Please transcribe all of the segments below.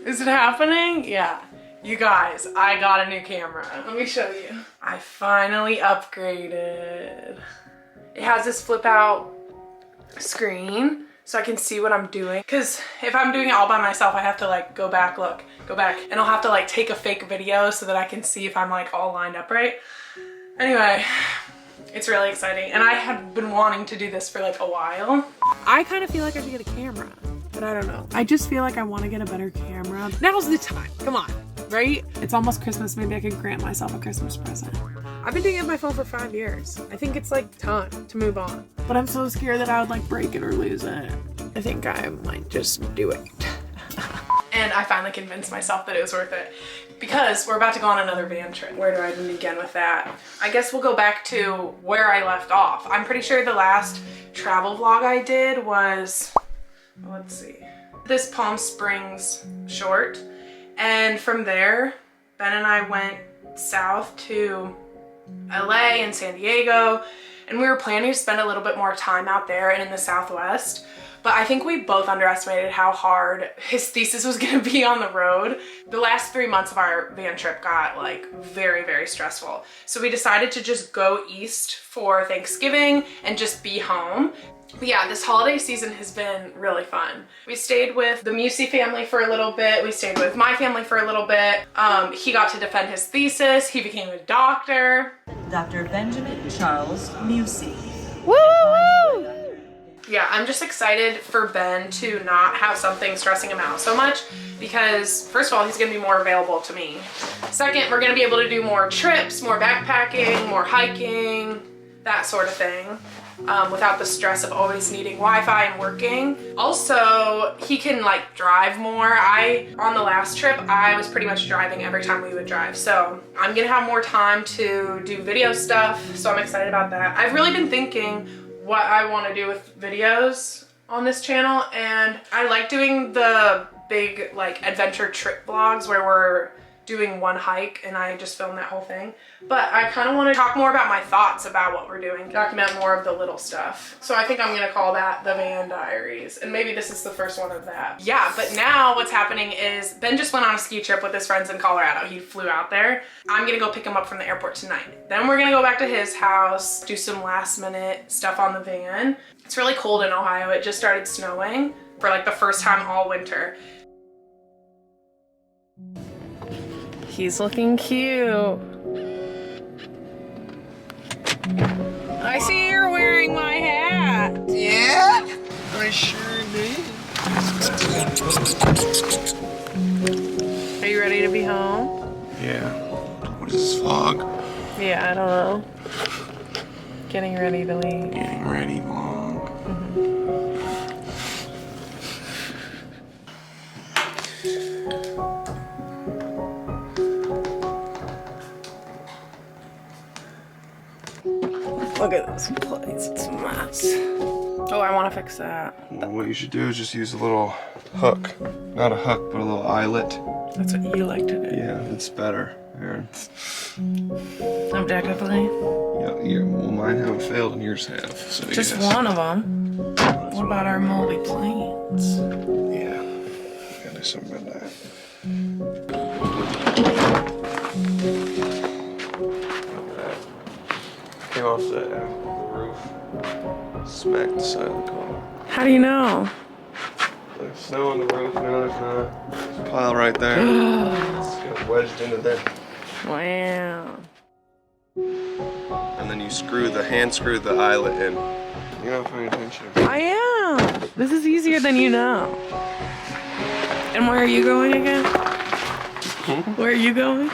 Is it happening? Yeah. You guys, I got a new camera. Let me show you. I finally upgraded. It has this flip out screen so I can see what I'm doing. Cause if I'm doing it all by myself, I have to like go back, and I'll have to like take a fake video so that I can see if I'm like all lined up right. Anyway, it's really exciting. And I have been wanting to do this for like a while. I kind of feel like I should get a camera, but I don't know. I just feel like I want to get a better camera. Now's the time, come on, right? It's almost Christmas, maybe I could grant myself a Christmas present. I've been doing it on my phone for 5 years. I think it's like time to move on. But I'm so scared that I would like break it or lose it. I think I might just do it. And I finally convinced myself that it was worth it because we're about to go on another van trip. Where do I begin with that? I guess we'll go back to where I left off. I'm pretty sure the last travel vlog I did was, let's see, this Palm Springs short. And from there, Ben and I went south to LA and San Diego, and we were planning to spend a little bit more time out there and in the Southwest, but I think we both underestimated how hard his thesis was gonna be on the road. The last 3 months of our van trip got like very, very stressful. So we decided to just go east for Thanksgiving and just be home. But yeah, this holiday season has been really fun. We stayed with the Musey family for a little bit. We stayed with my family for a little bit. He got to defend his thesis. He became a doctor. Dr. Benjamin Charles Musey. Woo, woo, woo! Yeah, I'm just excited for Ben to not have something stressing him out so much because first of all, he's gonna be more available to me. Second, we're gonna be able to do more trips, more backpacking, more hiking, that sort of thing. Without the stress of always needing Wi-Fi and working. Also, he can like drive more. On the last trip, I was pretty much driving every time we would drive. So I'm gonna have more time to do video stuff. So I'm excited about that. I've really been thinking what I wanna do with videos on this channel. And I like doing the big like adventure trip vlogs where we're doing one hike and I just film that whole thing. But I kind of want to talk more about my thoughts about what we're doing, document more of the little stuff. So I think I'm gonna call that the Van Diaries, and maybe this is the first one of that. Yeah, but now what's happening is Ben just went on a ski trip with his friends in Colorado. He flew out there. I'm gonna go pick him up from the airport tonight. Then we're gonna go back to his house, do some last minute stuff on the van. It's really cold in Ohio. It just started snowing for like the first time all winter. He's looking cute. I see you're wearing my hat. Yeah, I sure did. Are you ready to be home? Yeah. What is this vlog? Yeah, I don't know. Getting ready to leave. Getting ready vlog. Look at this place, it's a mess. Oh, I want to fix that. Well, what you should do is just use a little hook. Not a hook, but a little eyelet. That's what you like to do. Yeah, it's better. Here. Objectively? Yeah, well, mine haven't failed and yours have. So Just yes. one of them. What about our moldy plants? Yeah, gotta do something about that. Came off the roof, smacked the side of the car. How do you know? There's snow on the roof, now there's not. There's a pile right there. It's got wedged into there. Wow. And then you hand screw the eyelet in. You're not paying attention. I am. This is easier than you know. And where are you going again? Where are you going?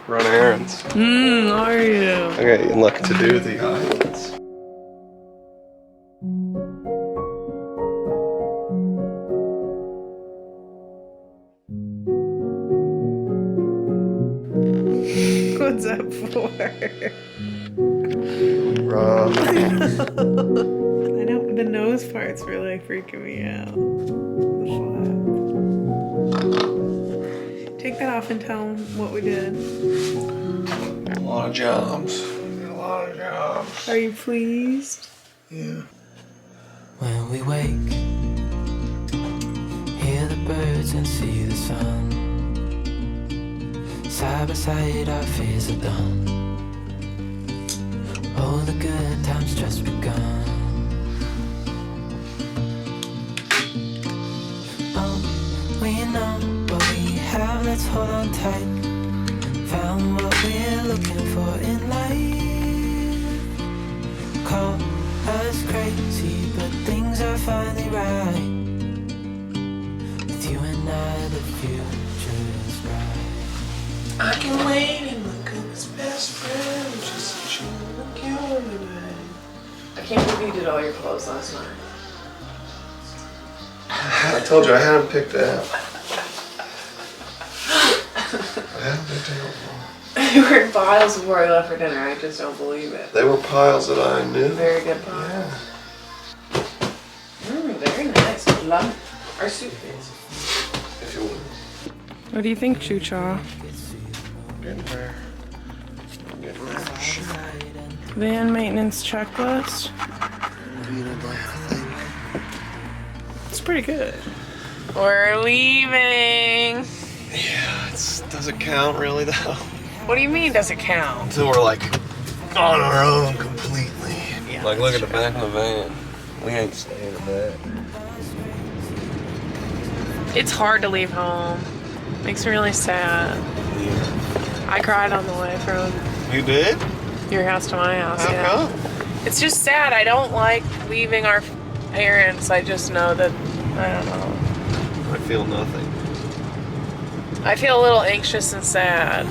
Run errands. Are you? Okay, and look, to do the eyelets. What's that for? Rough. I know the nose parts were like freaking me out. The flap. Take that off and tell them what we did. A lot of jobs. A lot of jobs. Are you pleased? Yeah. When we wake, hear hear the birds and see the sun. Side by side our fears are done. All the good times just begun. We know what we have, let's hold on tight. Found what we're looking for in life. Call us crazy, but things are finally right. With you and I, the future is bright. I can wait and look at his best friend, just chill and kill me. I can't believe you did all your clothes last night. I told you I had them picked out. I had them picked out. You were in piles before I left for dinner. I just don't believe it. They were piles that I knew. Very good piles. Very nice. Love our suitcase. If you would. What do you think, Chucha? Getting there. Getting there for sure. Van maintenance checklist. What do you know, I think? It's pretty good. We're leaving. Yeah, does it count really though? What do you mean, does it count? Until we're like on our own completely. Yeah, Like look at the back of the van. We ain't staying in that. It's hard to leave home. Makes me really sad. Yeah. I cried on the way from You did? your house to my house. How Yeah. come? It's just sad. I don't like leaving our parents. I just know that, I don't know. I feel nothing. I feel a little anxious and sad.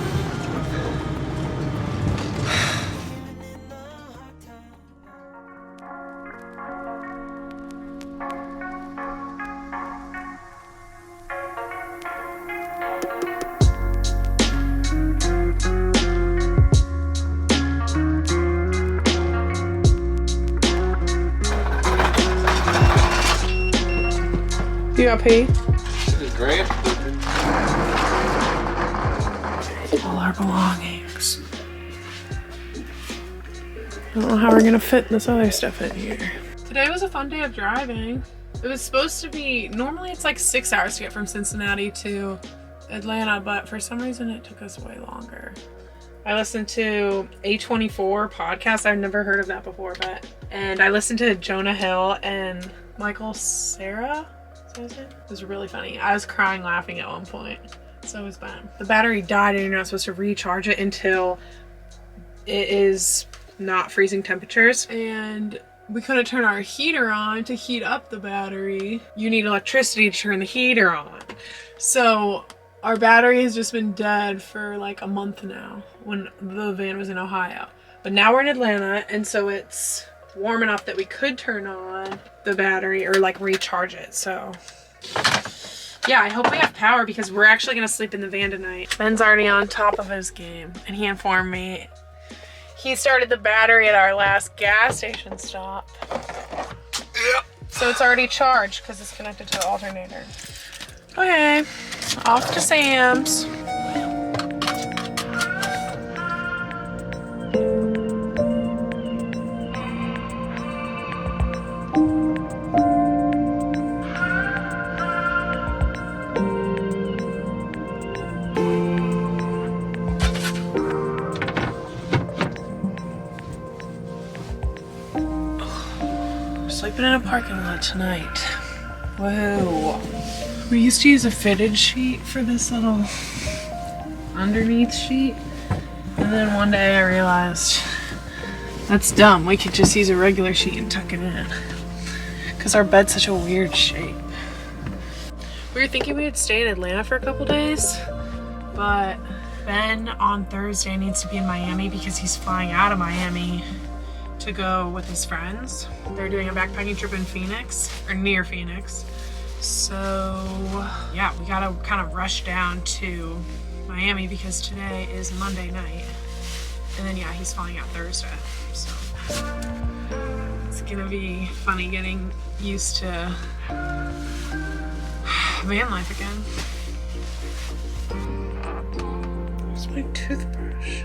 You got pee? Is Grant? All our belongings. I don't know how we're gonna fit this other stuff in here. Today was a fun day of driving. It was supposed to be, normally it's like 6 hours to get from Cincinnati to Atlanta, but for some reason it took us way longer. I listened to A24 podcast. I've never heard of that before, and I listened to Jonah Hill and Michael Cera. It was really funny. I was crying laughing at one point. So it was fun. The battery died and you're not supposed to recharge it until it is not freezing temperatures. And we couldn't turn our heater on to heat up the battery. You need electricity to turn the heater on. So our battery has just been dead for like a month now when the van was in Ohio. But now we're in Atlanta, and so it's warm enough that we could turn on the battery or like recharge it. So yeah, I hope we have power because we're actually gonna sleep in the van tonight. Ben's already on top of his game, and he informed me he started the battery at our last gas station stop. Yep. So it's already charged because it's connected to the alternator. Okay, off to Sam's. Sleeping in a parking lot tonight. Whoa. We used to use a fitted sheet for this little underneath sheet. And then one day I realized that's dumb. We could just use a regular sheet and tuck it in. Because our bed's such a weird shape. We were thinking we would stay in Atlanta for a couple days. But Ben on Thursday needs to be in Miami because he's flying out of Miami to go with his friends. They're doing a backpacking trip in Phoenix, or near Phoenix. So yeah, we gotta kind of rush down to Miami because today is Monday night. And then yeah, he's flying out Thursday. So it's gonna be funny getting used to van life again. Where's my toothbrush?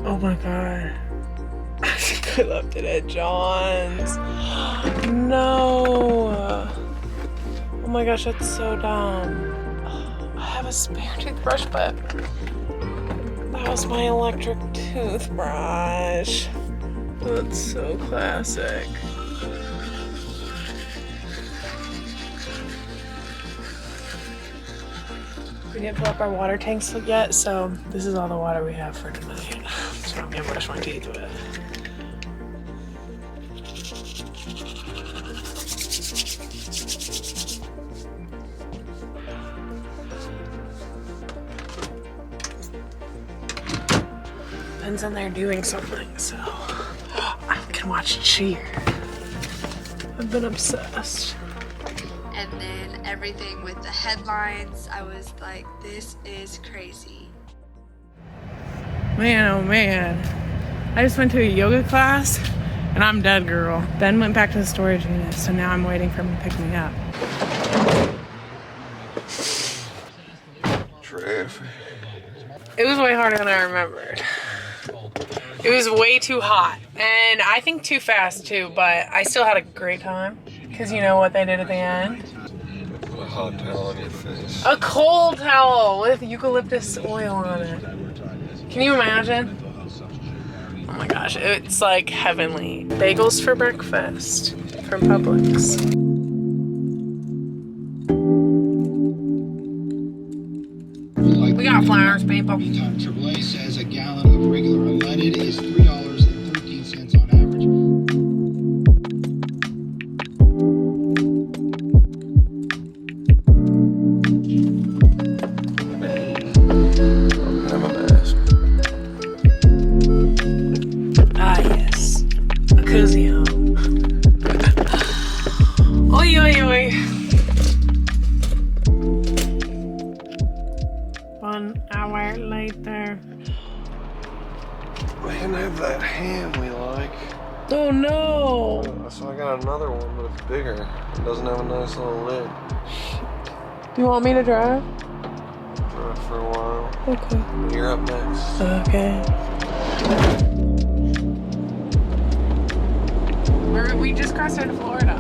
Oh my god. I think I left it at John's. No. Oh my gosh, that's so dumb. I have a spare toothbrush, but that was my electric toothbrush. That's so classic. We didn't fill up our water tanks yet, so this is all the water we have for tonight. So I'm gonna brush my teeth with. Ben's in there doing something, so I can watch Cheer. I've been obsessed. And then everything with the headlines, I was like, this is crazy. Man, oh man. I just went to a yoga class and I'm dead, girl. Ben went back to the storage unit, so now I'm waiting for him to pick me up. Traffic. It was way harder than I remembered. It was way too hot, and I think too fast too, but I still had a great time. Because you know what they did at the end? Put a hot towel on your face. A cold towel with eucalyptus oil on it. Can you imagine? Oh my gosh, it's like heavenly. Bagels for breakfast from Publix. We got flowers, people. Meantime, AAA says a gallon of regular unleaded is $3.13 on average. I'm a mess. Ah, yes. A cozy home. Oi, oi, oi. 1 hour later. We didn't have that ham we like. Oh no! So I got another one, but it's bigger. It doesn't have a nice little lid. Do you want me to drive? Drive for a while. Okay. You're up next. Okay. We just crossed into Florida.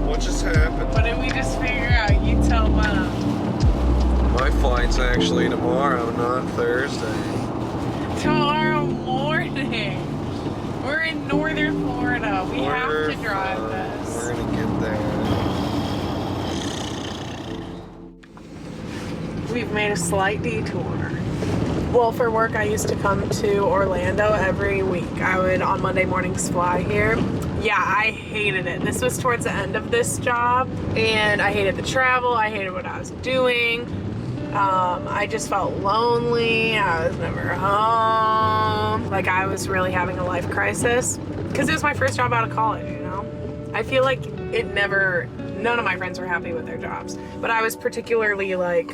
What just happened? What did we just figure out? You tell them. My flight's actually tomorrow, not Thursday. Tomorrow morning. We're in northern Florida. We have to drive this. We're gonna get there. We've made a slight detour. Well, for work, I used to come to Orlando every week. I would, on Monday mornings, fly here. Yeah, I hated it. This was towards the end of this job, and I hated the travel. I hated what I was doing. I just felt lonely. I was never home. Like, I was really having a life crisis because it was my first job out of college, you know? I feel like none of my friends were happy with their jobs, but I was particularly like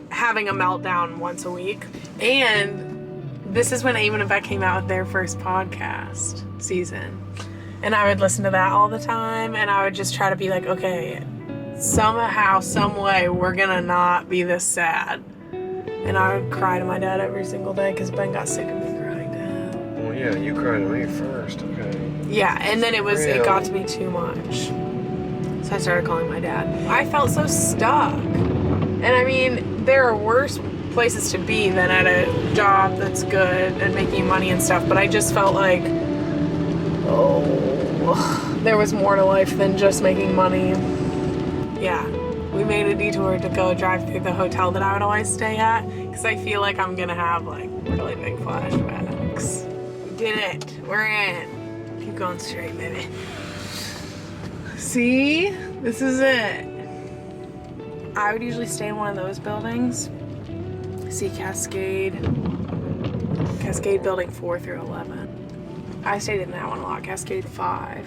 having a meltdown once a week. And this is when Eamon and Beck came out with their first podcast season. And I would listen to that all the time, and I would just try to be like, okay, somehow, some way, we're gonna not be this sad. And I would cry to my dad every single day because Ben got sick of me crying to him. Well, yeah, you cried at me first, okay? Yeah, and then it got to be too much. So I started calling my dad. I felt so stuck. And I mean, there are worse places to be than at a job that's good and making money and stuff, but I just felt like, there was more to life than just making money. Yeah, we made a detour to go drive through the hotel that I would always stay at because I feel like I'm gonna have like really big flashbacks. We did it. We're in. Keep going straight, baby. See? This is it. I would usually stay in one of those buildings. See Cascade building 4 through 11. I stayed in that one a lot, Cascade 5.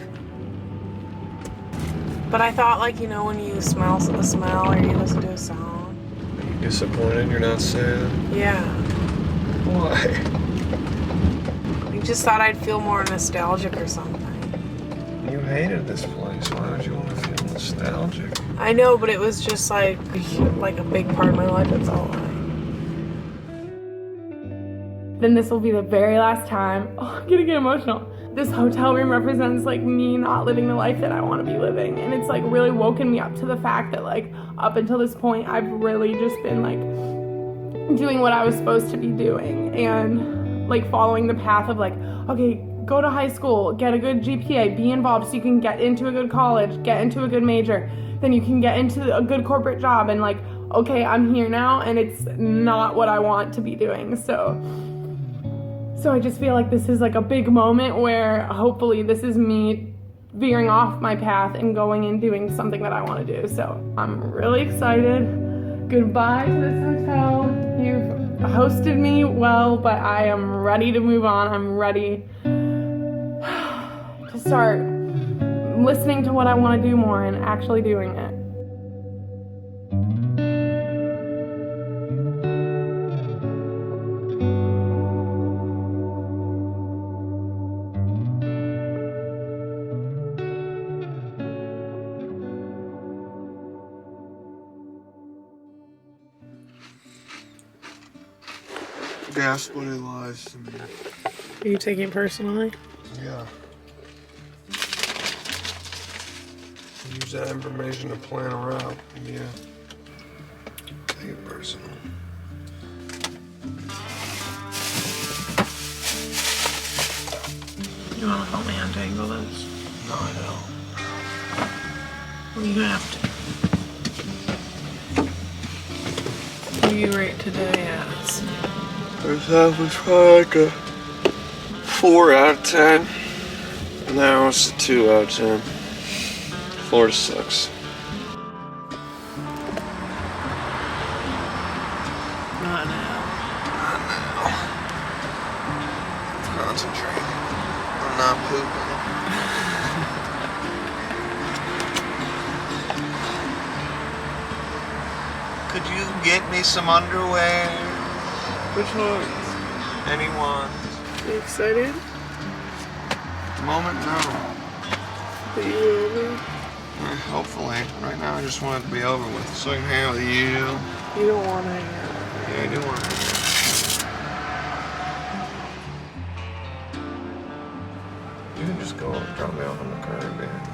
But I thought, like, you know, when you smell the smell or you listen to a song. Are you disappointed you're not sad? Yeah. Why? I just thought I'd feel more nostalgic or something. You hated this place. Why would you want to feel nostalgic? I know, but it was just like a big part of my life. That's all Then this will be the very last time. Oh, I'm gonna get emotional. this hotel room represents like me not living the life that I want to be living. And it's like really woken me up to the fact that like up until this point, I've really just been like doing what I was supposed to be doing and like following the path of like, okay, go to high school, get a good GPA, be involved so you can get into a good college, get into a good major, then you can get into a good corporate job, and like, okay, I'm here now and it's not what I want to be doing. So I just feel like this is like a big moment where hopefully this is me veering off my path and going and doing something that I want to do. So I'm really excited. Goodbye to this hotel. You've hosted me well, but I am ready to move on. I'm ready to start listening to what I want to do more and actually doing it. Gaslighting lies to me. Are you taking it personally? Yeah. Use that information to plan a route. Yeah. Take it personal. You want to help me untangle this? No, I don't. Well, you have to. What do you rate today as? First half was probably like a 4 out of 10. Now it's a 2 out of 10. Florida sucks. Not now. Not now. Concentrate. I'm not pooping. Could you get me some underwear? Which one? Anyone? Are you excited? At the moment, no. But you will be? Hopefully. Right now, I just want it to be over with so I can hang out with you. You don't want to hang out. Yeah, I do want to hang out. You can just go and drop me off on the curb, man.